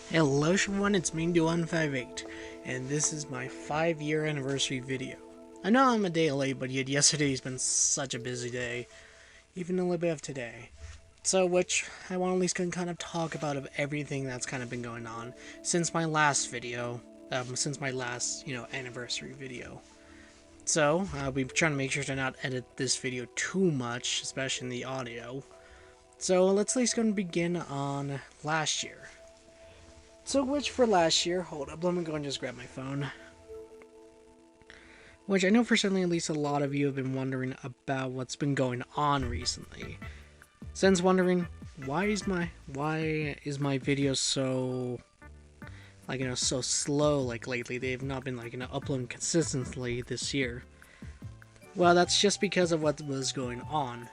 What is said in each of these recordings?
Hello everyone, it's Mingdu158, and this is my 5-year anniversary video. I know I'm a day late, but yet yesterday's been such a busy day, even a little bit of today. So, which I want to at least kind of talk about of everything that's kind of been going on since my last video, since my last, anniversary video. So, I'll be trying to make sure to not edit this video too much, especially in the audio. So, let's at least go and begin on last year. So, which for last year, hold up, let me go and just grab my phone. Which I know for certainly at least a lot of you have been wondering about what's been going on recently. Since wondering, why is my video so, so slow, lately? They've not been, uploading consistently this year. Well, that's just because of what was going on.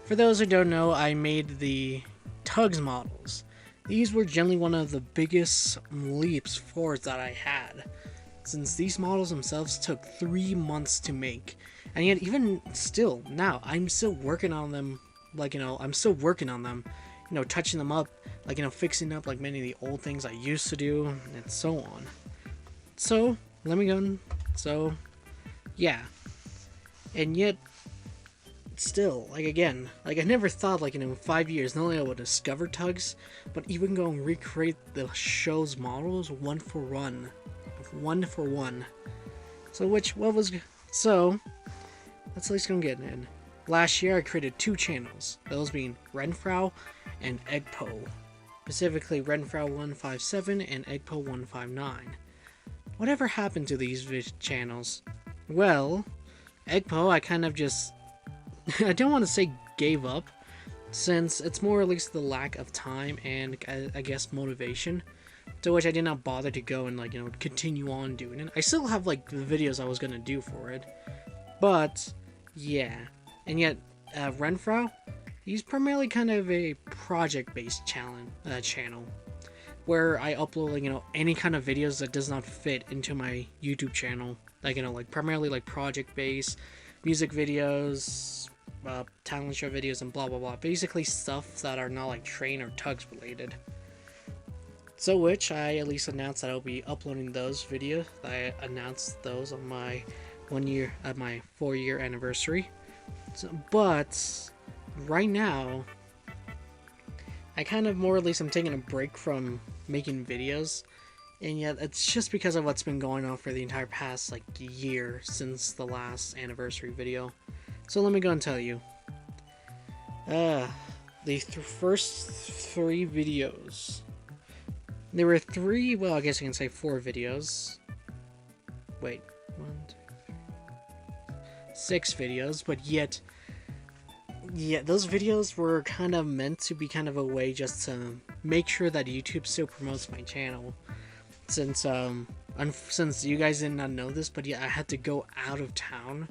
For those who don't know, I made the Tugs models. These were generally one of the biggest leaps forward that I had, since these models themselves took 3 months to make, and yet even still, now, I'm still working on them, touching them up, fixing up many of the old things I used to do, and so on. So, let me go, yeah, and yet, still, I never thought, in 5 years, not only I would discover Tugs, but even go and recreate the show's models one for one. So, let's at least go get in. Last year, I created 2 channels, those being Renfrow and Eggpo. Specifically, Renfrow 157 and Eggpo 159. Whatever happened to these channels? Well, Eggpo, I kind of just I don't want to say gave up, since it's more or less the lack of time and I guess motivation, to which I did not bother to go and continue on doing it. I still have the videos I was gonna do for it, but yeah. And yet Renfrow, he's primarily kind of a project-based channel where I upload any kind of videos that does not fit into my YouTube channel, primarily project-based music videos, talent show videos, and blah blah blah. Basically stuff that are not train or Tugs related. So which I at least announced that I'll be uploading those videos. I announced those on my 4-year anniversary. But right now, I kind of more or less am taking a break from making videos. And yet, it's just because of what's been going on for the entire past, year since the last anniversary video. So let me go and tell you. The first 3 videos. There were 3, well, I guess you can say 4 videos. Wait, 1, 2, 3, 6 videos, but yet, yeah, those videos were kind of meant to be kind of a way just to make sure that YouTube still promotes my channel. Since you guys did not know this, but yeah, I had to go out of town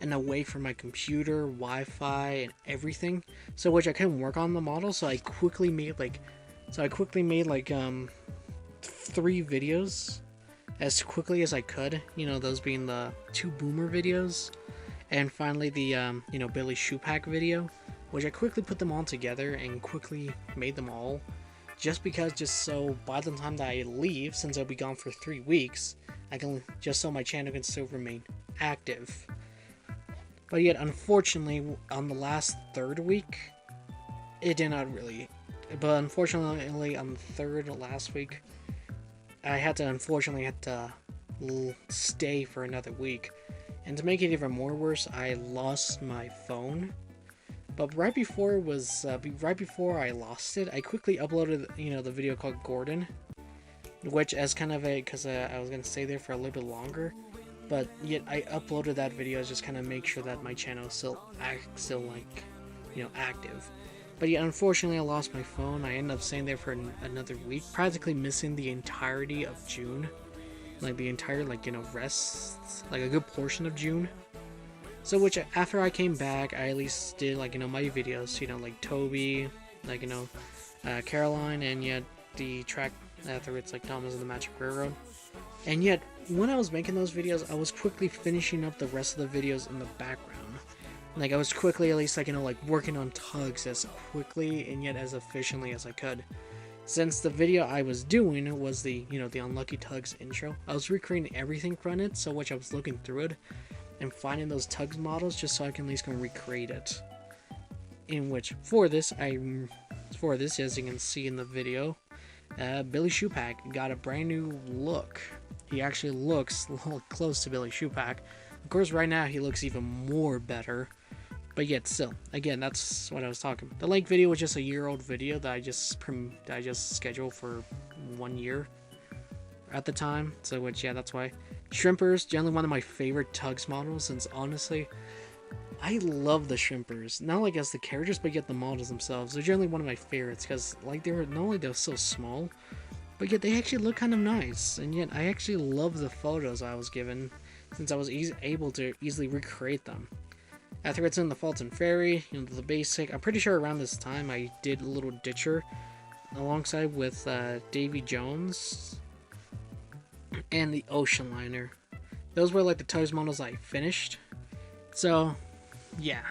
and away from my computer, Wi-Fi, and everything, so which I couldn't work on the model. So I quickly made 3 videos as quickly as I could. Those being the 2 Boomer videos, and finally the Billy Shoepack video, which I quickly put them all together and quickly made them all. Just so by the time that I leave, since I'll be gone for 3 weeks, just so my channel can still remain active. But yet, unfortunately, on the last 3rd week, it did not really. But unfortunately, on the 3rd last week, I had to stay for another week. And to make it even more worse, I lost my phone. But right before I lost it, I quickly uploaded, the video called Gordon, which as kind of because I was gonna stay there for a little bit longer, but yet I uploaded that video just kind of make sure that my channel is still active. But yet, unfortunately, I lost my phone. I ended up staying there for another week, practically missing the entirety of June, the entire rest, a good portion of June. So which, after I came back, I at least did my videos, Toby, Caroline, and yet the track after it's Thomas of the Magic Railroad. And yet, when I was making those videos, I was quickly finishing up the rest of the videos in the background. I was quickly at least working on Tugs as quickly and yet as efficiently as I could. Since the video I was doing was the, the Unlucky Tugs intro, I was recreating everything from it, so which I was looking through it and finding those Tugs models just so I can at least go and recreate it. In which, for this, as you can see in the video, Billy Shupak got a brand new look. He actually looks a little close to Billy Shupak. Of course, right now he looks even more better. But yet still, again, that's what I was talking about. The Lake video was just a year-old video that I just scheduled for 1 year at the time. So, which, yeah, that's why. Shrimpers, generally one of my favorite Tugs models, since honestly, I love the Shrimpers. Not like as the characters, but yet the models themselves. They're generally one of my favorites, because like not only they're so small, but yet they actually look kind of nice. And yet I actually love the photos I was given, since I was able to easily recreate them. After it's in the Fulton Ferry, the basic, I'm pretty sure around this time I did a little Ditcher alongside with Davy Jones and the Ocean Liner. Those were like the Tugs models I finished. So, yeah.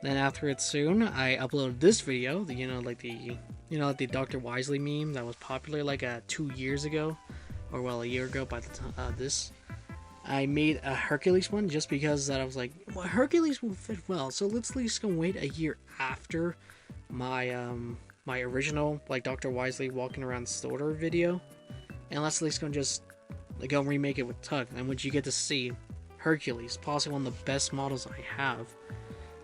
Then after it soon, I uploaded this video, the Dr. Wisely meme that was popular like 2 years ago, or well, a year ago by the time this. I made a Hercules one just because that I was like, well, Hercules will fit well, so let's at least go wait a year after my my original like Dr. Wisely walking around Stodor video, and let's at least go remake it with Tug, in which you get to see Hercules, possibly one of the best models I have.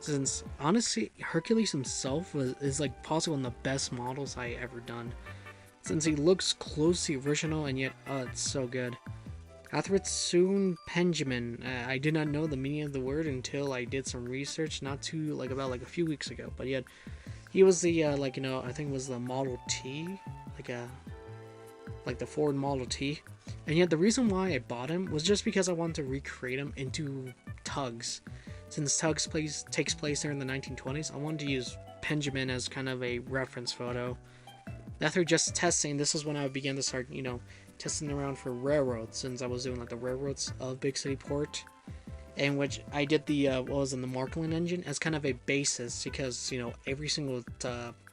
Since honestly, Hercules himself is like possibly one of the best models I ever done. Since he looks close to the original, and yet it's so good. After it's soon Benjamin. I did not know the meaning of the word until I did some research about a few weeks ago. But yet, he was the I think it was the Model T, like the Ford Model T. And yet the reason why I bought him was just because I wanted to recreate him into Tugs. Since Tugs takes place there in the 1920s, I wanted to use Benjamin as kind of a reference photo. After just testing, this is when I began to start, testing around for railroads, since I was doing like the railroads of Big City Port, in which I did the the Marklin engine as kind of a basis, because every single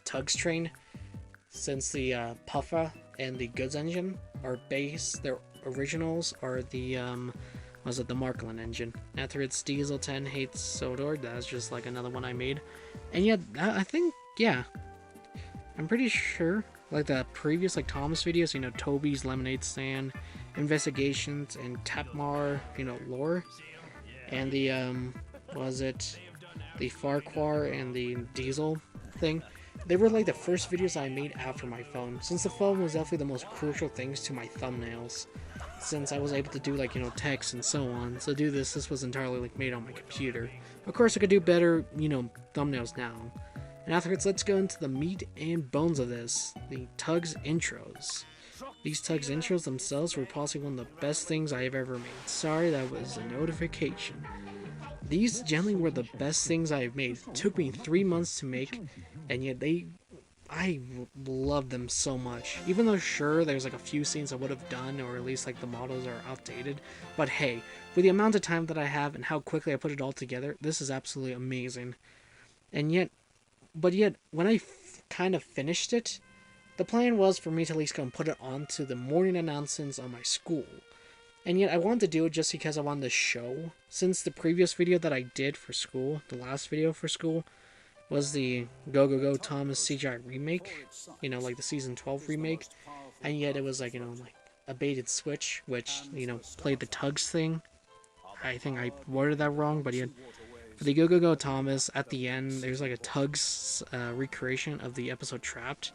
Tugs train, since the Puffa and the Goods engine are their originals are the the Marklin engine. After it's Diesel 10 hates Sodor, that's just like another one I made, and yet I think I'm pretty sure. Like the previous Thomas videos, Toby's Lemonade Stand, Investigations, and Tapmar, lore, and the the Farquhar and the Diesel thing. They were like the first videos I made after my phone, since the phone was definitely the most crucial things to my thumbnails, since I was able to do text and so on. So this was entirely made on my computer. Of course I could do better, thumbnails now. And afterwards, let's go into the meat and bones of this, the Tugs intros. These Tugs intros themselves were possibly one of the best things I have ever made. Sorry, that was a notification. These generally were the best things I have made. It took me 3 months to make, and yet I love them so much. Even though sure, there's a few scenes I would have done, or at least the models are outdated. But hey, for the amount of time that I have and how quickly I put it all together, this is absolutely amazing. But yet, when I kind of finished it, the plan was for me to at least go and put it onto the morning announcements on my school. And yet, I wanted to do it just because I wanted to show, since the previous video that I did for school, the last video for school, was the Go Go Go Thomas CGI remake, the season 12 remake, and yet it was a baited switch, which, played the Tugs thing. I think I worded that wrong, but yet, for the Go Go Go Thomas, at the end, there's a Tugs recreation of the episode Trapped.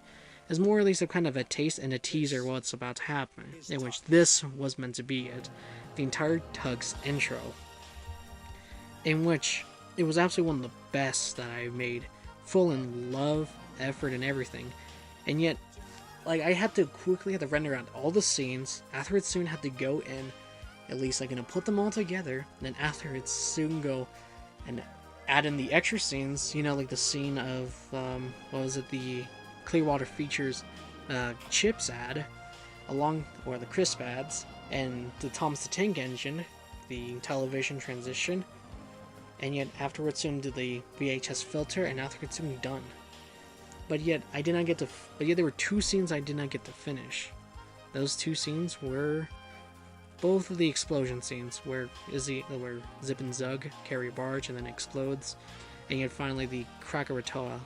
It's more or less a kind of a taste and a teaser what's about to happen, in which this was meant to be it. The entire Tugs intro. In which it was absolutely one of the best that I've made. Full in love, effort, and everything. And yet, I had to quickly render out all the scenes. After it soon had to go in, at least put them all together. And then after it soon go and add in the extra scenes, the scene of, the Clearwater Features Chips ad, or the Crisp ads, and the Thomas the Tank Engine, the television transition, and yet afterwards soon did the VHS filter, and afterwards soon done. but yet I did not get to. But yet there were two scenes I did not get to finish. Those two scenes were both of the explosion scenes, where Zip and Zug carry a barge and then explodes, and yet finally the Krakatoa.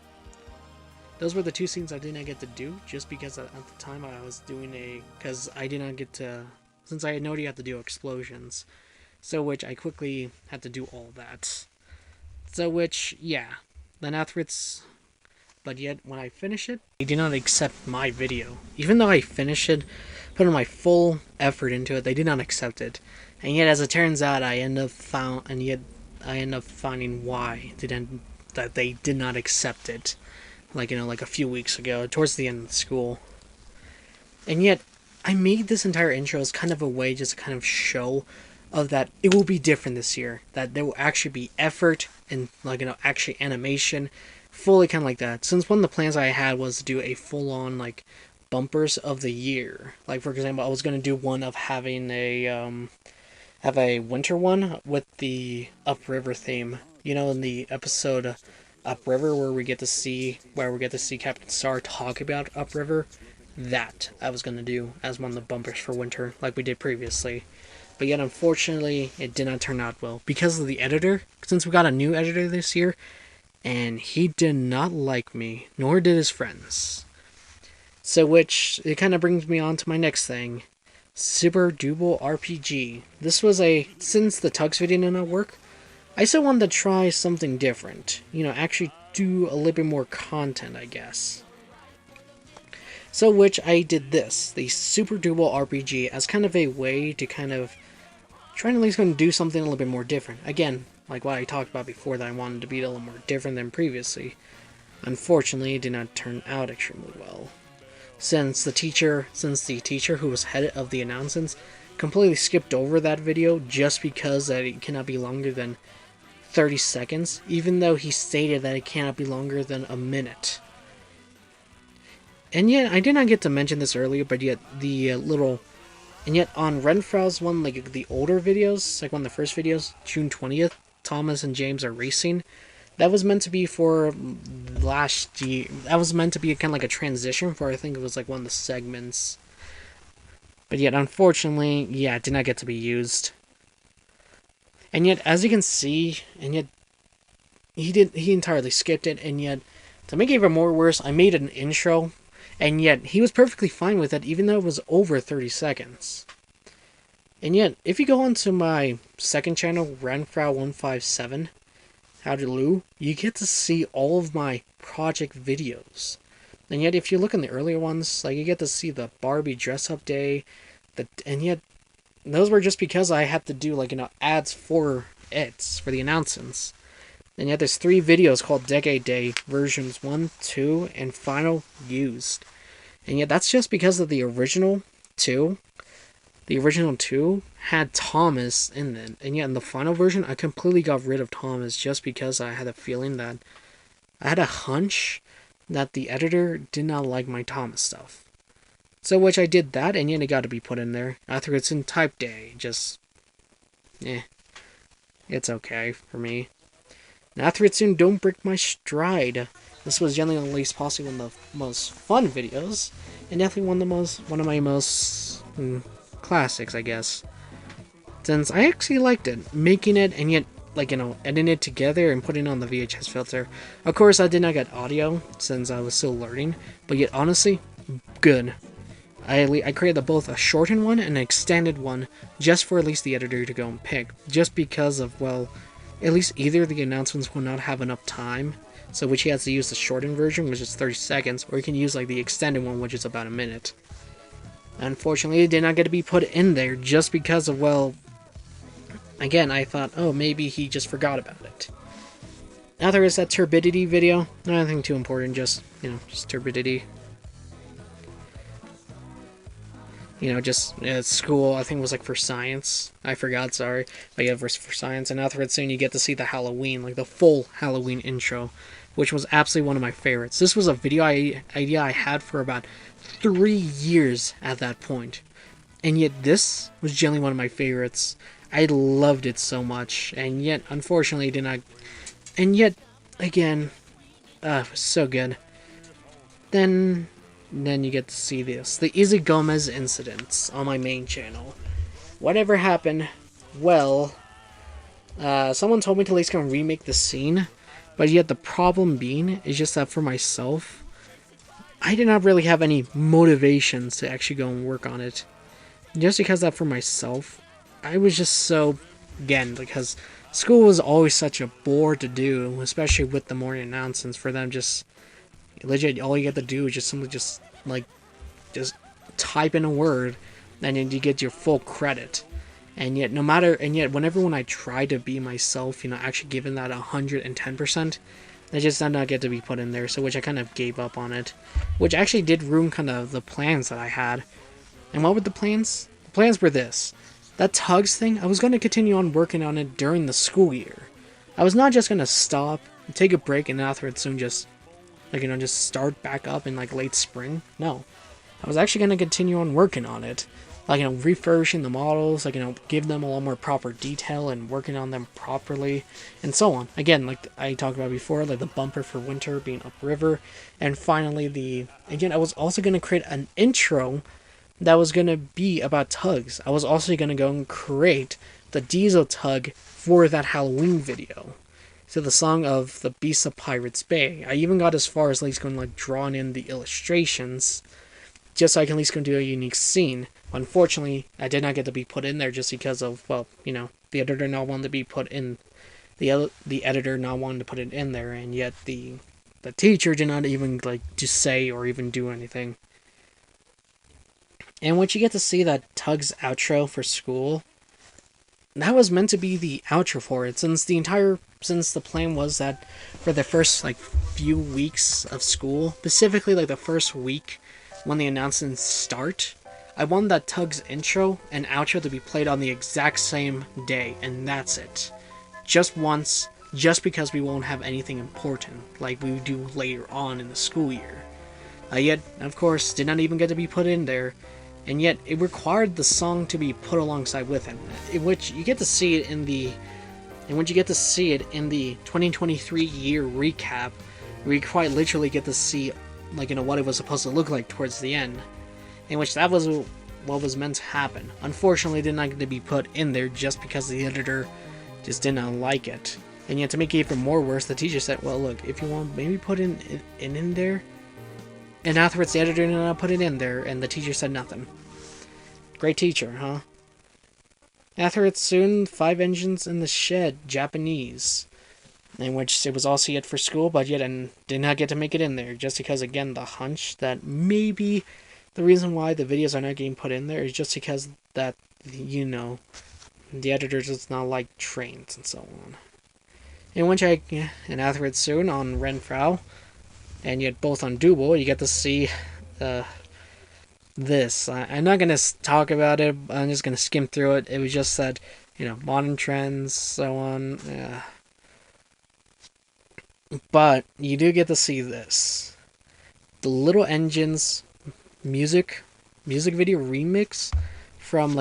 Those were the two scenes I did not get to do, just because at the time I was doing because I did not get to, since I had no idea how to do explosions, so which I quickly had to do all that. So which, yeah, then afterwards, but yet when I finish it, they did not accept my video. Even though I finished it, put in my full effort into it, they did not accept it. And yet, as it turns out, I end up finding why that they did not accept it. Like a few weeks ago, towards the end of school. And yet, I made this entire intro as kind of a way just to kind of show of that it will be different this year. That there will actually be effort and actually animation, fully kind of like that. Since one of the plans I had was to do a full-on bumpers of the year. Like for example, I was gonna do one of having have a winter one with the Upriver theme. In the episode Upriver where we get to see Captain Star talk about Upriver. That I was gonna do as one of the bumpers for winter, like we did previously. But yet, unfortunately, it did not turn out well because of the editor. Since we got a new editor this year, and he did not like me, nor did his friends. So, which it kind of brings me on to my next thing, Super Double RPG. This was since the Tux video did not work, I still wanted to try something different. Actually do a little bit more content, I guess. So, which I did this, the Super Double RPG, as kind of a way to kind of try to at least going to do something a little bit more different. Again, like what I talked about before, that I wanted to be a little more different than previously. Unfortunately, it did not turn out extremely well. Since the teacher who was head of the announcements completely skipped over that video just because that it cannot be longer than 30 seconds, even though he stated that it cannot be longer than a minute. And yet, I did not get to mention this earlier, but yet and yet on Renfrow's one, like the older videos, like one of the first videos, June 20th, Thomas and James are racing, that was meant to be for last year. That was meant to be kind of like a transition for, I think it was like one of the segments. But yet, unfortunately, yeah, it did not get to be used. And yet, as you can see, and yet, he entirely skipped it, and yet, to make it even more worse, I made an intro, and yet, he was perfectly fine with it, even though it was over 30 seconds. And yet, if you go onto my second channel, Renfrow157, Howdy Lou, you get to see all of my project videos. And yet, if you look in the earlier ones, like, you get to see the Barbie dress-up day, and yet, those were just because I had to do, ads for the announcements. And yet there's 3 videos called Decade Day, versions 1, 2, and final used. And yet that's just because of the original 2. The original 2 had Thomas in it. And yet in the final version, I completely got rid of Thomas just because I had a feeling that, I had a hunch that the editor did not like my Thomas stuff. So which I did that, and yet it got to be put in there. After it's in Type Day, just, it's okay for me. And after it's in Don't Break My Stride, this was generally at least possibly one of the most fun videos, and definitely one of my most classics, I guess. Since I actually liked it, making it, and yet, editing it together and putting on the VHS filter. Of course, I did not get audio, since I was still learning, but yet, honestly, good. I created both a shortened one and an extended one, just for at least the editor to go and pick, just because of, well, at least either of the announcements will not have enough time, so which he has to use the shortened version, which is 30 seconds, or he can use the extended one, which is about a minute. Unfortunately, it did not get to be put in there, just because of, well, again, I thought, oh, maybe he just forgot about it. Now there is that turbidity video, nothing too important, just turbidity. Just school, I think it was for science. I forgot, sorry. But yeah, for science. And afterwards, soon you get to see the Halloween, the full Halloween intro, which was absolutely one of my favorites. This was a video idea I had for about 3 years at that point. And yet, this was generally one of my favorites. I loved it so much. And yet, unfortunately, it did not. And yet, again, it was so good. then you get to see this. The Izzy Gomez incidents on my main channel. Whatever happened? Well, someone told me to at least go and remake the scene, but yet the problem being is just that for myself, I did not really have any motivations to actually go and work on it. Just because that for myself, I was just so, again, because school was always such a bore to do, especially with the morning announcements, for them just, legit, all you get to do is just simply just type in a word, and then you get your full credit. And yet, whenever when I try to be myself, actually giving that 110%, it just did not get to be put in there, so which I kind of gave up on it. Which actually did ruin kind of the plans that I had. And what were the plans? The plans were this. That Tugs thing, I was going to continue on working on it during the school year. I was not just going to stop, take a break, and afterwards soon just, just start back up in, late spring. No. I was actually going to continue on working on it. Refurbishing the models, give them a lot more proper detail and working on them properly, and so on. Again, like I talked about before, like the bumper for winter being upriver, and finally I was also going to create an intro that was going to be about Tugs. I was also going to go and create the Diesel Tug for that Halloween video. So the song of the Beast of Pirates Bay. I even got as far as at least going drawing in the illustrations, just so I can at least go do a unique scene. Unfortunately, I did not get to be put in there just because of, the editor not wanting to be put in, the editor not wanting to put it in there, and yet the teacher did not even, just say or even do anything. And once you get to see that Tugs outro for school, that was meant to be the outro for it, since the plan was that for the first, few weeks of school, specifically, the first week when the announcements start, I want that Tugs intro and outro to be played on the exact same day, and that's it. Just once, just because we won't have anything important, like we do later on in the school year. Yet, of course, did not even get to be put in there, and yet it required the song to be put alongside with it, in which you get to see it in the 2023 year recap, where you quite literally get to see, what it was supposed to look like towards the end. In which that was what was meant to happen. Unfortunately, it did not get to be put in there just because the editor just did not like it. And yet, to make it even more worse, the teacher said, well, look, if you want, maybe put in there. And afterwards, the editor did not put it in there, and the teacher said nothing. Great teacher, huh? Afterwards, soon, 5 Engines in the Shed, Japanese, in which it was also yet for school, but yet did not get to make it in there, just because, again, the hunch that maybe the reason why the videos are not getting put in there is just because that, the editor does not like trains and so on. And afterwards soon on Renfrew, and yet both on Double, you get to see this. I'm not going to talk about it, I'm just going to skim through it. It was just that, modern trends, so on. But you do get to see this. The Little Engines music video remix from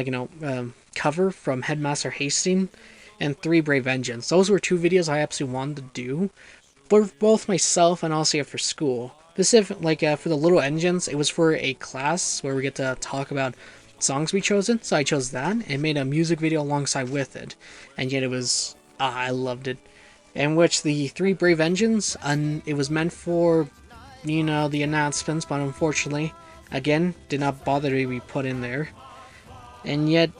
cover from Headmaster Hastings and 3 Brave Engines. Those were 2 videos I absolutely wanted to do for both myself and also for school. Specific for the Little Engines, it was for a class where we get to talk about songs we chosen, so I chose that and made a music video alongside with it, and yet it was I loved it. In which the 3 Brave Engines, it was meant for the announcements, but unfortunately, again, did not bother to be put in there. And yet,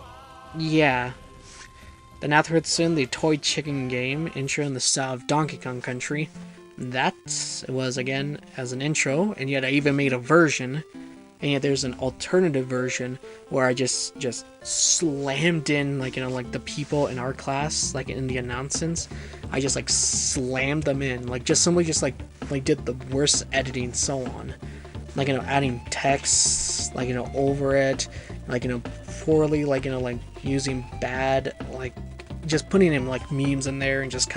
yeah. Then afterwards soon, the Toy Chicken game intro in the style of Donkey Kong Country. That was, again, as an intro, and yet I even made a version. And yet there's an alternative version where I just slammed in, the people in our class, in the announcements. I just, slammed them in. Somebody did the worst editing, so on. Adding text, over it, poorly, using bad, just putting in, memes in there and just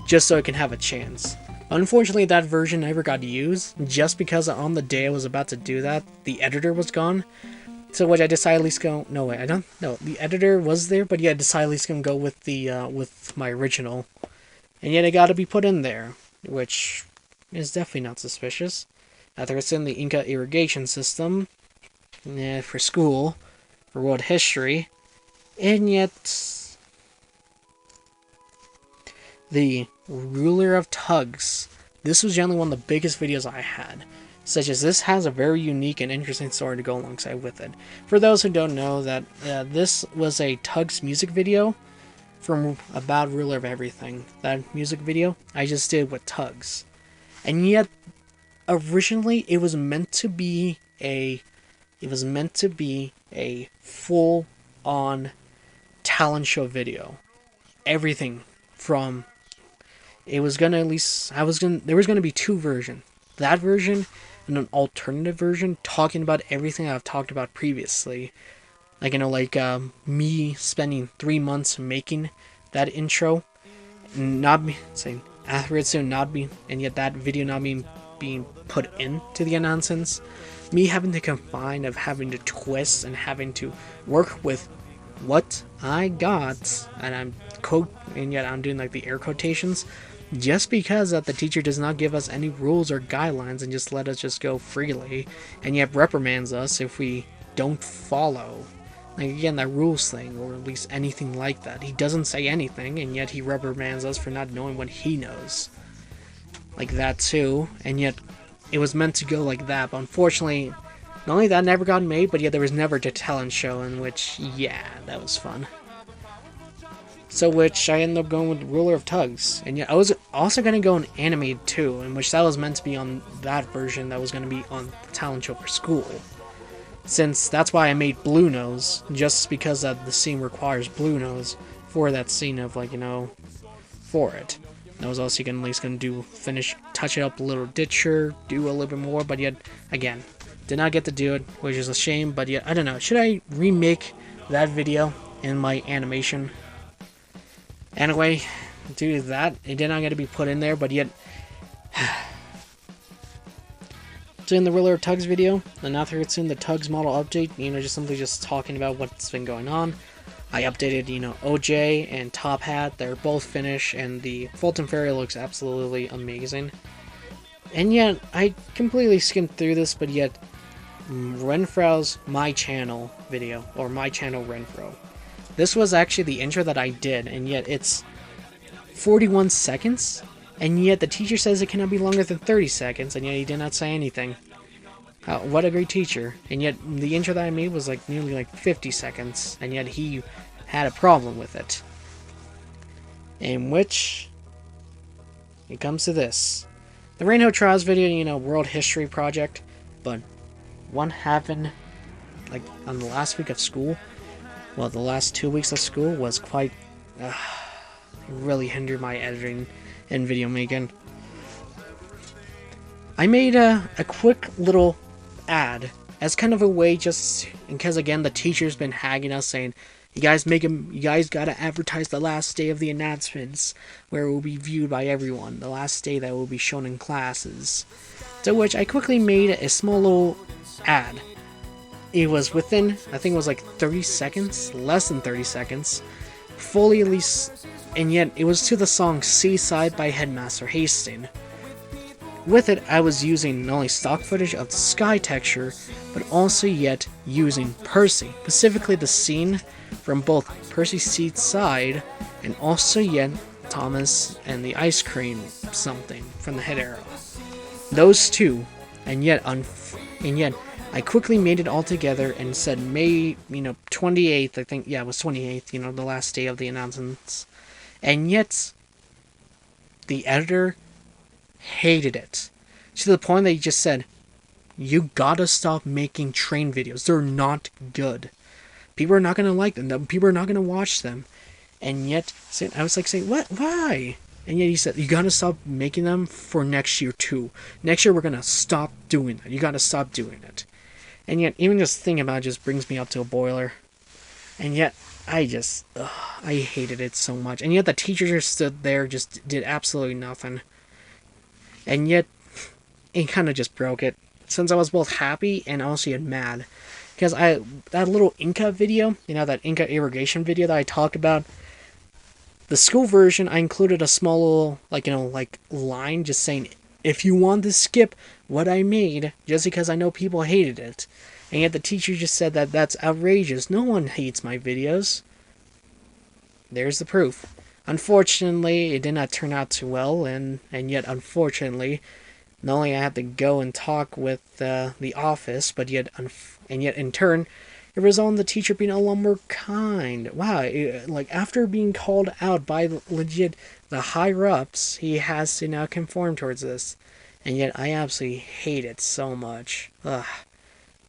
just so it can have a chance. Unfortunately, that version never got used, just because on the day I was about to do that, the editor was gone. So which I decided at least go, no way, I don't, no, the editor was there, but yeah, I decided at least gonna go with with my original. And yet it gotta be put in there, which is definitely not suspicious. After it's in the Inca irrigation system for school, for world history, and yet the ruler of tugs. This was generally one of the biggest videos I had, such as this has a very unique and interesting story to go alongside with it. For those who don't know, that this was a Tugs music video from About Ruler of Everything. That music video I just did with Tugs, and yet originally it was meant to be a full-on talent show video. Everything from there was gonna be two versions. That version and an alternative version talking about everything I've talked about previously. Like, me spending 3 months making that intro, not me saying Atheritsu not be, and yet that video not being put into the announcements. Me having to confine of having to twist and having to work with what I got, and I'm doing like the air quotations, just because that the teacher does not give us any rules or guidelines and just let us just go freely, and yet reprimands us if we don't follow. Like, again, that rules thing, or at least anything like that. He doesn't say anything, and yet he reprimands us for not knowing what he knows. Like that too, and yet it was meant to go like that, but unfortunately, not only that never got made, but yet there was never a talent show, in which, yeah, that was fun. So which I ended up going with Ruler of Tugs, and yet I was also going to go in animated too, in which that was meant to be on that version that was going to be on the talent show for school. Since that's why I made Blue Nose, just because the scene requires Blue Nose for that scene of, for it. I was also at least going to touch it up a little ditcher, do a little bit more, but yet, again, did not get to do it, which is a shame, but yet, I don't know, should I remake that video in my animation? Anyway, due to that, it did not get to be put in there, but yet, so in the Ruler of Tugs video, and after it's in the Tugs model update, just simply talking about what's been going on. I updated, OJ and Top Hat. They're both finished, and the Fulton Ferry looks absolutely amazing. And yet, I completely skimmed through this, but yet, Renfrow's My Channel video, or My Channel Renfrow. This was actually the intro that I did, and yet it's 41 seconds, and yet the teacher says it cannot be longer than 30 seconds, and yet he did not say anything. What a great teacher. And yet the intro that I made was nearly 50 seconds, and yet he had a problem with it. In which it comes to this. The Rainbow Trials video, world history project, but what happened on the last week of school, well, the last 2 weeks of school was quite really hindered my editing and video making. I made a quick little ad as kind of a way, just because again the teacher's been hagging us saying, you guys gotta advertise the last day of the announcements where it will be viewed by everyone, the last day that will be shown in classes. To which I quickly made a small little ad. It was within, I think it was 30 seconds, less than 30 seconds, fully at least, and yet it was to the song Seaside by Headmaster Hastings. With it, I was using not only stock footage of the sky texture, but also yet using Percy, specifically the scene from both Percy's Seed Side and also yet Thomas and the ice cream something from the head arrow. Those two, and yet I quickly made it all together and said May, 28th, I think, yeah, it was 28th, the last day of the announcements. And yet, the editor hated it. To the point that he just said, you gotta stop making train videos. They're not good. People are not gonna like them. People are not gonna watch them. And yet, I was saying, what? Why? And yet he said, you gotta stop making them for next year too. Next year we're gonna stop doing that. You gotta stop doing it. And yet, even just thinking about it just brings me up to a boiler. And yet, I hated it so much. And yet the teacher just stood there, just did absolutely nothing. And yet, it kind of just broke it. Since I was both happy and also yet mad. Because that little Inca video, that Inca irrigation video that I talked about, the school version, I included a small little, line just saying if you want to skip what I made just because I know people hated it, and yet the teacher just said that that's outrageous, no one hates my videos, there's the proof. Unfortunately, it did not turn out too well, and yet unfortunately, not only I had to go and talk with the office, but yet in turn, it resulted in the teacher being a lot more kind. Wow, like after being called out by legit the higher ups, he has to now conform towards this, and yet I absolutely hate it so much. Ugh.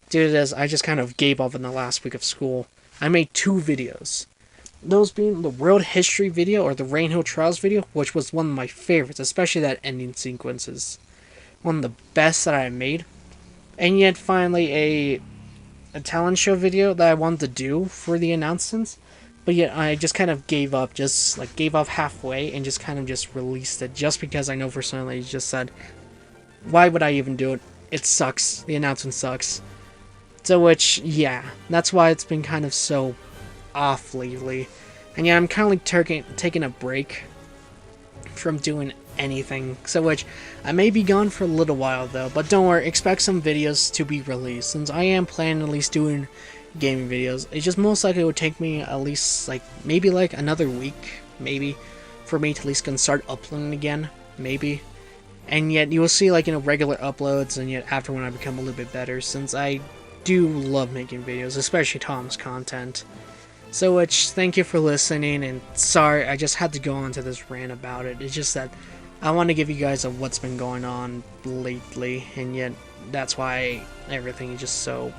Due to this, I just kind of gave up in the last week of school. I made 2 videos. Those being the World History video or the Rainhill Trials video, which was one of my favorites, especially that ending sequences. One of the best that I made. And yet finally a talent show video that I wanted to do for the announcements, but yet I just kind of gave up, just like gave up halfway and just kind of just released it just because I know personally just said, why would I even do it? It sucks. The announcement sucks. So which, yeah, that's why it's been kind of so off lately. And yeah, I'm kind of like taking a break from doing anything. So which, I may be gone for a little while though, but don't worry, expect some videos to be released, since I am planning at least doing gaming videos. It just most likely would take me at least like, maybe like another week, maybe, for me to at least start uploading again, maybe. And yet you will see like, you know, regular uploads, and yet after when I become a little bit better, since I do love making videos, especially Tom's content. So which, thank you for listening, and sorry, I just had to go on to this rant about it. It's just that I want to give you guys what's been going on lately, and yet that's why everything is just so